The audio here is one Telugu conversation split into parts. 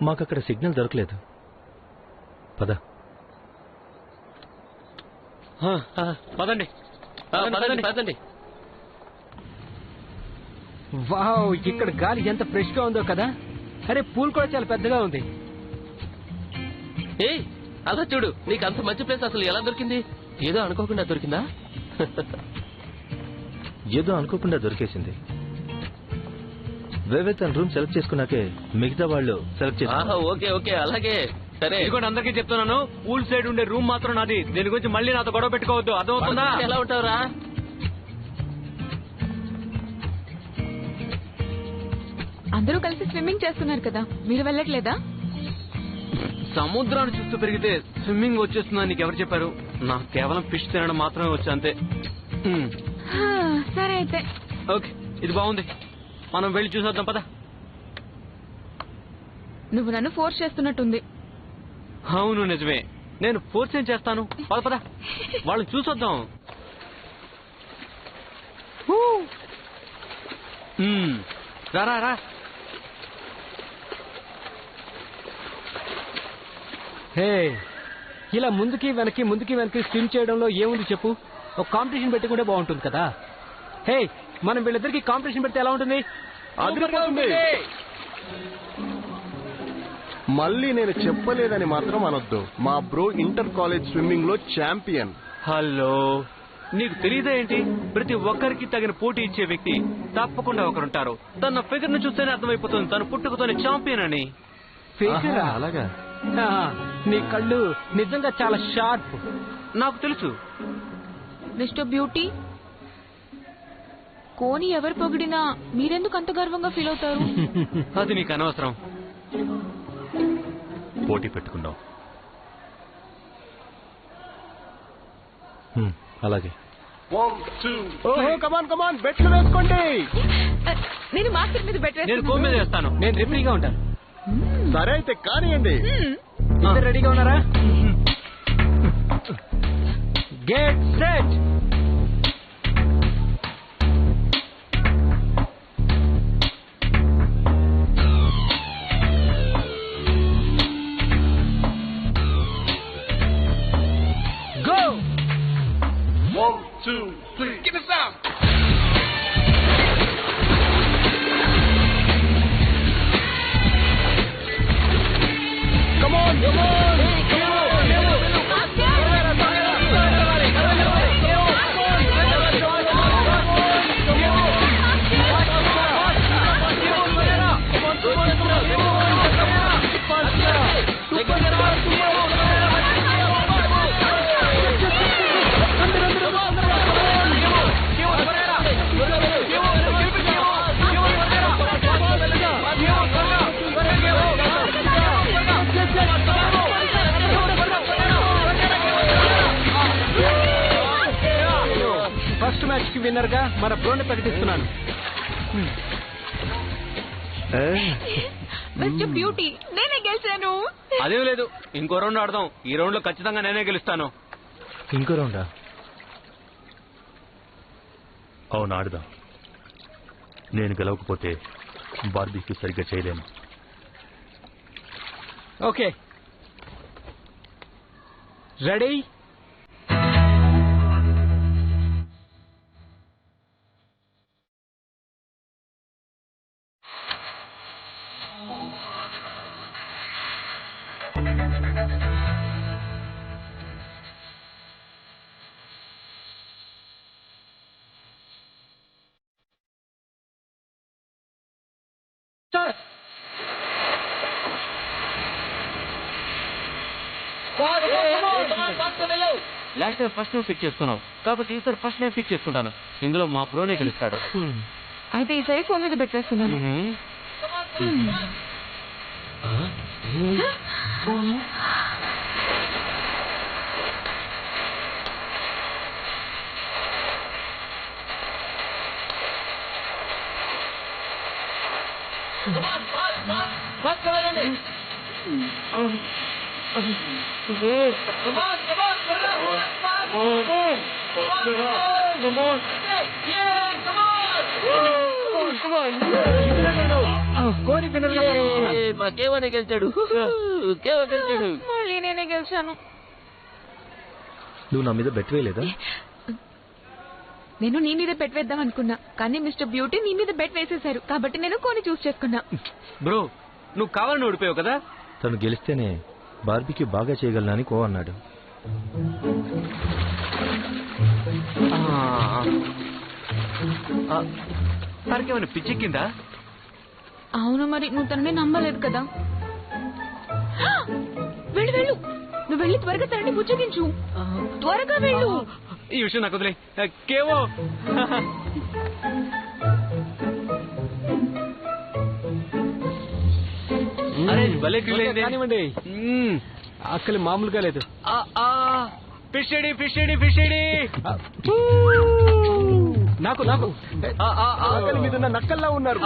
మాకక్కడ సిగ్నల్ దొరకలేదు. పద పదండి పదండి. వావ్, ఇక్కడ గాలి ఎంత ఫ్రెష్ గా ఉందో కదా. అరే పూల్ కూడా చాలా పెద్దగా ఉంది. ఏయ్ అలా చూడు, నీకు అంత మంచి ప్లేస్ అసలు ఎలా దొరికింది? ఏదో అనుకోకుండా దొరికిందా? ఏదో అనుకోకుండా దొరికేసింది. వేవే తన రూమ్ సెలెక్ట్ చేసుకున్నాకే మిగతా వాళ్ళు సెలెక్ట్ చేసుకున్నారు. ఓకే ఓకే అలాగే సరే. ఇదిగోండి అందరికీ చెప్తున్నాను, పూల్ సైడ్ ఉండే రూమ్ మాత్రం నాది. దీని గురించి మళ్ళీ నాతో గొడవ పెట్టుకోవద్దు, అర్థమవుతుందా? ఎలా ఉంటావురా? అందరూ కలిసి స్విమ్మింగ్ చేస్తున్నారు కదా, మీరు వెళ్ళట్లేదా? సముద్రాన్ని చూస్తూ పెరిగితే స్విమ్మింగ్ వచ్చేస్తుందని నీకు ఎవరు చెప్పారు? నాకు కేవలం ఫిష్ తినడం మాత్రమే వచ్చు, అంతే. సరే అయితే. ఓకే, ఇది బాగుంది, మనం వెళ్ళి చూసొద్దాం పద. నువ్వు నన్ను ఫోర్స్ చేస్తున్నట్టుంది. అవును నిజమే, నేను ఫోర్స్ ఏం చేస్తాను? పద పద, వాళ్ళని చూసొద్దాం. రా రా. హే, ఇలా ముందుకి వెనక్కి స్విమ్ చేయడంలో ఏముంది చెప్పు? ఒక కాంపిటీషన్ పెట్టుకుంటే బాగుంటుంది కదా. హే, మనం వీళ్ళిద్దరికి కాంపిటీషన్ పెడితే ఎలా ఉంటుంది? మళ్ళీ నేను చెప్పలేదని మాత్రం అనొద్దు. మా బ్రో ఇంటర్ కాలేజ్ స్విమ్మింగ్ లో ఛాంపియన్. హలో, నీకు తెలియదా ఏంటి? ప్రతి ఒక్కరికి తగిన పోటీ ఇచ్చే వ్యక్తి తప్పకుండా ఒకరుంటారు. తన ఫిగర్ ను చూస్తేనే అర్థమైపోతుంది తను పుట్టుకతోనే ఛాంపియన్ అని. అలాగా? నీ కళ్ళు నిజంగా చాలా షార్ప్. నాకు తెలుసు. మిస్టర్ బ్యూటీ, కోని ఎవరు పొగిడినా మీరెందుకు అంత గర్వంగా ఫీల్ అవుతారు? అది నీకు అనవసరం. పోటీ పెట్టుకుందాం. అలాగే. కమాన్ బెట్లు వేసుకోండి. నేను మాస్టర్ మీద నేను కో మీద వేస్తాను. నేను రెఫరీగా ఉంటాను. సరే అయితే కానియండి. ఇద్దరు రెడీగా ఉన్నారా? Get set. Go. 1 2 3 give it some. Come on. First match కి విన్నర్ గా మన బ్రోని ప్రకటిస్తున్నాను. మిస్టర్ బ్యూటీ, నేనే గెలిచాను. అదేం లేదు, ఇంకో రౌండ్ ఆడదాం. ఈ రౌండ్ లో ఖచ్చితంగా నేనే గెలుస్తాను. ఇంకో రౌండా? అవును, ఆడదాం. నేను గెలవకపోతే బార్బీక్యూ సరిగ్గా చేయలేను. Okay, ready? Last time first నువ్వు ఫిక్స్ చేసుకున్నావు కాబట్టి ఈసారి ఫస్ట్ నేను ఫిక్స్ చేసుకుంటాను. ఇందులో మా ప్రోనే గెలుస్తాడు. అయితే ఈసారి ఫోన్ మీద పెట్టేస్తున్నాను. కోరి వినర్ మా కేవనే గెలిచాడు. కేవ గెలిచాడు. మళ్ళీ నేనే గెలిచాను. నువ్వు నా మీద బెట్ వేయలేదా? నేను నీ మీద బెట్ వేద్దాం అనుకున్నా, కానీ మిస్టర్ బ్యూటీ నీ మీద బెట్ వేసేశారు, కాబట్టి నేను కోని చూస్ చేసుకున్నా. బ్రో నువ్వు కావాలని ఓడిపోయావు కదా. తను గెలిస్తేనే బార్బీక్యూ బాగా చేయగలనని కో అన్నాడు. తనకేమైనా పిచ్చెక్కిందా? అవును, మరి నువ్వు తనని నమ్మలేదు కదా. వెళ్ళు వెళ్ళు, నువ్వు వెళ్ళి త్వరగా తనని బుజ్జగించు. త్వరగా వెళ్ళు. ఈ విషయం నాకు వదిలే. కేవో అరే భలే కానివ్వండి. ఆకలి మామూలుగా లేదు. ఫిష్ ఫిష్ నాకు నాకు ఆకలి మీద ఉన్న నక్కల్లా ఉన్నారు.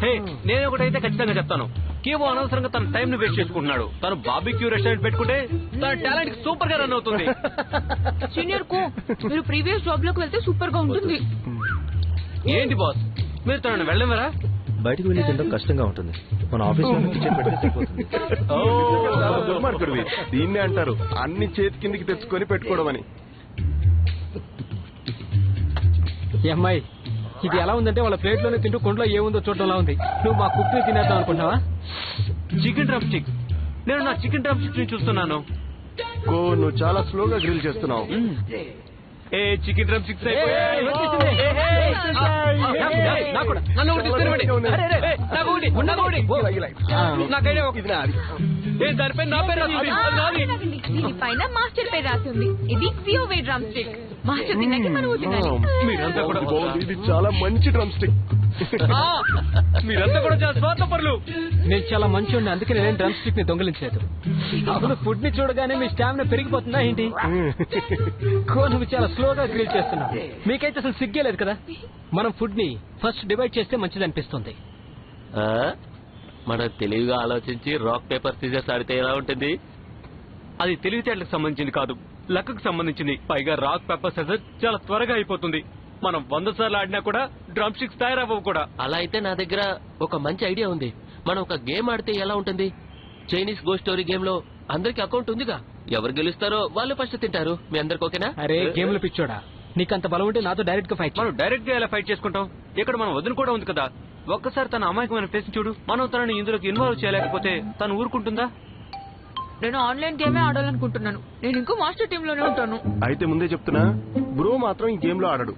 హే నేను ఒకటైతే ఖచ్చితంగా చెప్తాను. కేవో అనవసరంగా తన టైం ని వేస్ట్ చేసుకుంటున్నాడు. తను బార్బిక్యూ రెస్టారెంట్ పెట్టుకుంటే తన టాలెంట్ సూపర్ గా రన్ అవుతుంది. సీనియర్ కో, మీరు ప్రీవియస్ జాబ్ లోకి వెళ్తే సూపర్ గా ఉంటుంది. ఏంటి బాస్ మీరు తనని వెళ్ళవరా? బయటకు వెళ్ళి తినడం కష్టంగా ఉంటుంది. మన ఆఫీస్ లో కిచెన్ పెడితే సరిపోతుంది. చాలా దుర్మార్గుడివి. దీన్నే అంటారు అన్ని చేతి కిందికి తెచ్చుకొని పెట్టుకోవడం అని. ఈ అమ్మాయి ఇది ఎలా ఉందంటే వాళ్ళ ప్లేట్ లోనే తింటూ కొండలో ఏముందో చూడటంలా ఉంది. నువ్వు మా కుక్ ని తినేద్దాం అనుకుంటున్నావా? Chicken drum stick. నేను నా చికెన్ డ్రమ్ స్టిక్ ని చూస్తున్నాను. నువ్వు చాలా స్లోగా గ్రిల్ చేస్తున్నావు. ఏ చికెన్ డ్రమ్ స్టిక్స్ దీనిపైన మాస్టర్ పేరు రాసి ఉంది. ఇది సియోవే డ్రమ్ స్టిక్. మాస్టర్ తిన్నాక మనం తినాలి. మీరంతా కూడా ఇది చాలా మంచి డ్రమ్ స్టిక్. మీరంతా కూడా చాలా స్వార్థపరులు. నేను చాలా మంచి అందుకే నేను డ్రమ్ స్టిక్ ని దొంగలించలేదు. అప్పుడు ఫుడ్ ని చూడగానే మీ స్టామినా పెరిగిపోతుందా ఏంటి? నువ్వు చాలా స్లోగా గ్రిల్ చేస్తున్నావు. మీకైతే అసలు సిగ్గే లేదు కదా. మనం ఫుడ్ ని ఫస్ట్ డివైడ్ చేస్తే మంచిది అనిపిస్తుంది. మనం తెలివిగా ఆలోచించి రాక్ పేపర్ సీజర్స్ ఆడితే ఎలా ఉంటుంది? అది తెలివితేటలకు సంబంధించింది కాదు, లక్కకు సంబంధించింది. పైగా రాక్ పేపర్ సీజర్ చాలా త్వరగా అయిపోతుంది. మనం 100 సార్లు ఆడినా కూడా డ్రమ్ స్టిక్స్ తయారవ్వవు కూడా. అలా అయితే నా దగ్గర ఒక మంచి ఐడియా ఉంది. మనం ఒక గేమ్ ఆడితే ఎలా ఉంటుంది? చైనీస్ గో స్టోరీ గేమ్ లో అందరికి అకౌంట్ ఉందిగా. ఎవరు గెలుస్తారో వాళ్ళు ఫస్ట్ తింటారు. మీ అందరికి ఓకేనా? అరే గేమ్లు పిచ్చోడా, నీకంత బలం ఉంటే నాతో డైరెక్ట్ గా ఫైట్. మనం డైరెక్ట్ గా ఎలా ఫైట్ చేసుకుంటాం? ఇక్కడ మనం వదిన కూడా ఉంది కదా. ఒక్కసారి తన అమాయకమైన ఫేస్ చూడు. మనం తనని ఇందులోకి ఇన్వాల్వ్ చేయలేకపోతే తను ఊరుకుంటుందా? నేను ఆన్లైన్ గేమే ఆడాలనుకుంటున్నాను. నేను ఇంకో మాస్టర్ టీమ్ లోనే ఉంటాను. అయితే ముందే చెప్తున్నా, బ్రో మాత్రం ఈ గేమ్ లో ఆడడు.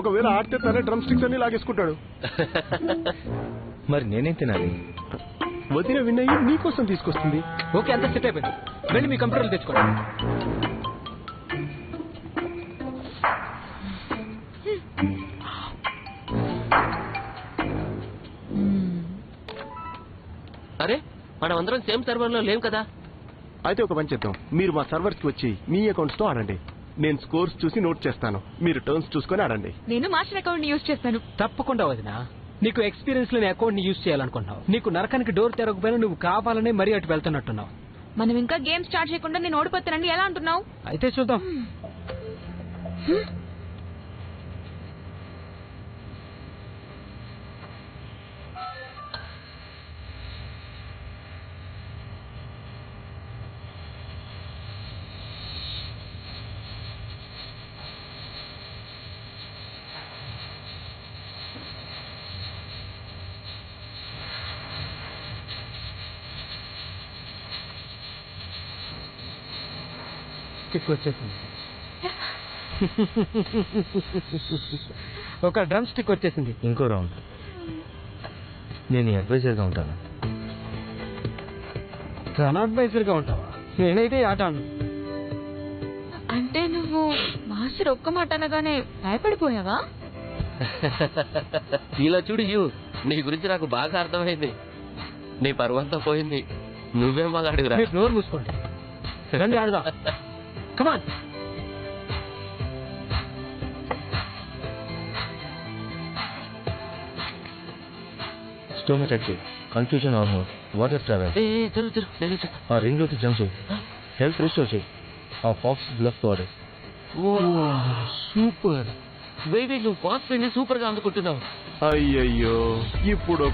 ఒకవేళ ఆడితే తనే డ్రమ్ స్టిక్స్ అన్ని లాగేసుకుంటాడు. మరి నేనేం తినాలి? వదిన విన్నయ్యి నీకోసం తీసుకొస్తుంది. ఓకే అంత సెట్ అయిపోయింది. వెళ్ళి మీ కంప్యూటర్లు తెచ్చుకోండి. అరే మనం అందరం సేమ్ సర్వర్ లో లేం కదా. అయితే ఒక పని చేద్దాం, మీరు మా సర్వర్స్ కి వచ్చి మీ అకౌంట్స్ తో ఆడండి. నేను స్కోర్స్ చూసి నోట్ చేస్తాను, మీరు టర్న్స్ చూసుకొని ఆడండి. నేను మాస్టర్ అకౌంట్ ని యూజ్ చేస్తాను. తప్పకుండా వదినా. నీకు ఎక్స్పీరియన్స్ లేని అకౌంట్ ని యూజ్ చేయాలనుకుంటున్నావు. నీకు నరకానికి డోర్ తెరవకపోయినా నువ్వు కావాలనే మరీ అటు వెళ్తున్నట్టున్నావు. మనం ఇంకా గేమ్ స్టార్ట్ చేయకుండా నేను ఓడిపోతానండి ఎలా అంటున్నావు? అయితే చూద్దాం. స్టిక్ వచ్చేసింది. ఒక డ్రమ్ స్టిక్ వచ్చేసింది. ఇంకో రౌండ్. నేను అడ్వైజర్ గా ఉంటాను. రన్ అడ్వైజర్ గా ఉంటావా? నేనైతే ఆట ఆడను. అంటే నువ్వు మాస్టర్ ఒక్క మాట అనగానే భయపడిపోయావా? ఇలా చూడు యూ, నీ గురించి నాకు బాగా అర్థమైంది. నీ పరువంతా పోయింది. నువ్వేం బాగా అడుగురా. మీరు నోరు మూసుకోండి. రండి ఆడదాం. Come on. Stomach active, confusion hormone, water travel. ఆ రింగ్ లోకి జంప్ చేయి. హెల్త్ రిస్టోర్ చేయి. ఆ ఫాక్స్ బ్లఫ్ వాడు. సూపర్. వేడి నువ్వు పాస్ సూపర్ గా అందుకుంటున్నావు. అయ్యయ్యో ఇప్పుడు ఒక